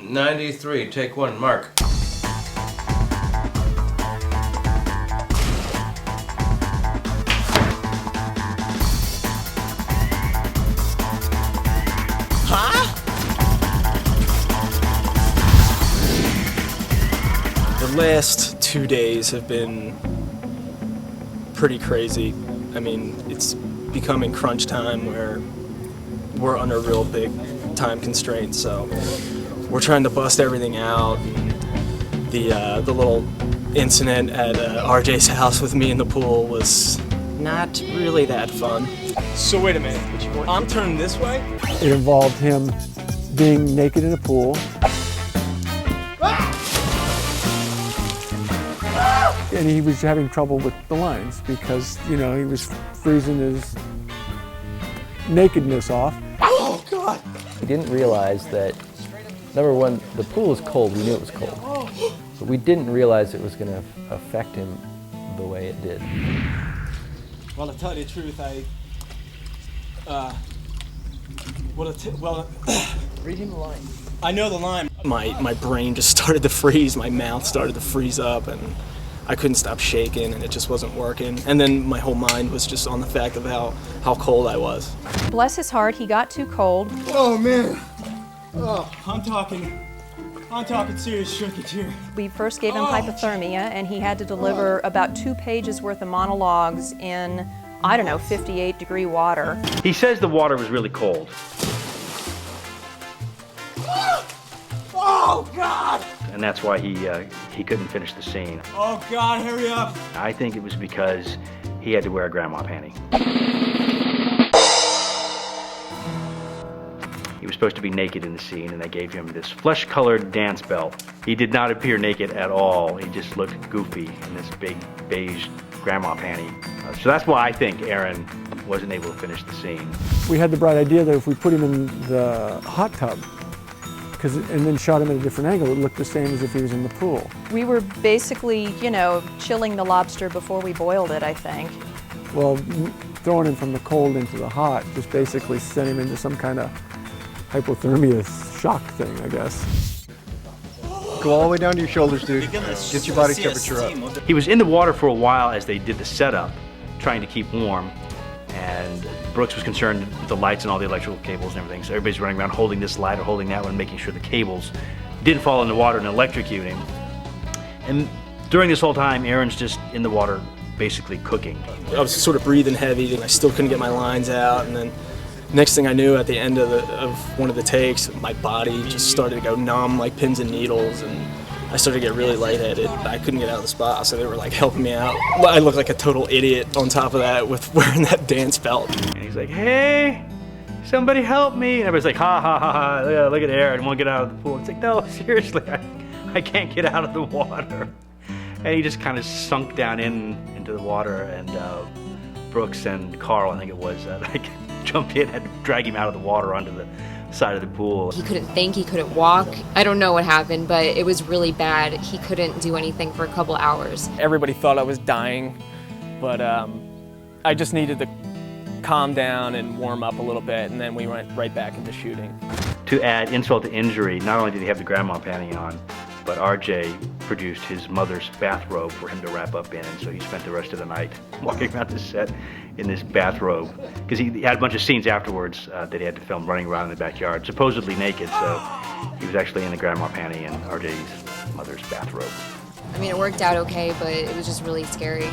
93, take one, Mark. The last 2 days have been pretty crazy. I mean, it's becoming crunch time where we're under real big time constraints, so we're trying to bust everything out. And the little incident at RJ's house with me in the pool was not really that fun. So wait a minute, I'm turning this way? It involved him being naked in a pool. And he was having trouble with the lines because, you know, he was freezing his nakedness off. Oh, God! We didn't realize that, number one, the pool was cold. We knew it was cold. But we didn't realize it was going to affect him the way it did. Well, to tell you the truth, Read him the line. I know the line. My brain just started to freeze, my mouth started to freeze up, and I couldn't stop shaking, and it just wasn't working. And then my whole mind was just on the fact of how cold I was. Bless his heart, he got too cold. Oh, man. Oh, I'm talking serious shrinkage here. We first gave him hypothermia, and he had to deliver about 2 pages worth of monologues in, I don't know, 58-degree water. He says the water was really cold. Oh, God! And that's why he couldn't finish the scene. Oh, God, hurry up! I think it was because he had to wear a grandma panty. He was supposed to be naked in the scene, and they gave him this flesh-colored dance belt. He did not appear naked at all. He just looked goofy in this big beige grandma panty. So that's why I think Aaron wasn't able to finish the scene. We had the bright idea that if we put him in the hot tub, and then shot him at a different angle, it looked the same as if he was in the pool. We were basically, you know, chilling the lobster before we boiled it, I think. Well, throwing him from the cold into the hot just basically sent him into some kind of hypothermia shock thing, I guess. Go all the way down to your shoulders, dude. Get your body temperature up. He was in the water for a while as they did the setup, trying to keep warm. And Brooks was concerned with the lights and all the electrical cables and everything, so everybody's running around holding this light or holding that one, making sure the cables didn't fall in the water and electrocute him. And during this whole time, Aaron's just in the water, basically cooking. I was sort of breathing heavy, and I still couldn't get my lines out, and then next thing I knew, at the end of one of the takes, my body just started to go numb like pins and needles, and I started to get really lightheaded. I couldn't get out of the spot, so they were like helping me out. I looked like a total idiot on top of that with wearing that dance belt. And he's like, hey, somebody help me. And everybody's like, ha, ha, ha, ha, look at Aaron, won't get out of the pool. It's like, no, seriously, I can't get out of the water. And he just kind of sunk down into the water, and Brooks and Carl, I think it was, jumped in, had to drag him out of the water onto the side of the pool. He couldn't think, he couldn't walk. I don't know what happened, but it was really bad. He couldn't do anything for a couple hours. Everybody thought I was dying, but I just needed to calm down and warm up a little bit, and then we went right back into shooting. To add insult to injury, not only did he have the grandma panty on, but RJ produced his mother's bathrobe for him to wrap up in, and so he spent the rest of the night walking around the set in this bathrobe, because he had a bunch of scenes afterwards that he had to film running around in the backyard, supposedly naked, so he was actually in the grandma panty and RJ's mother's bathrobe. I mean, it worked out okay, but it was just really scary.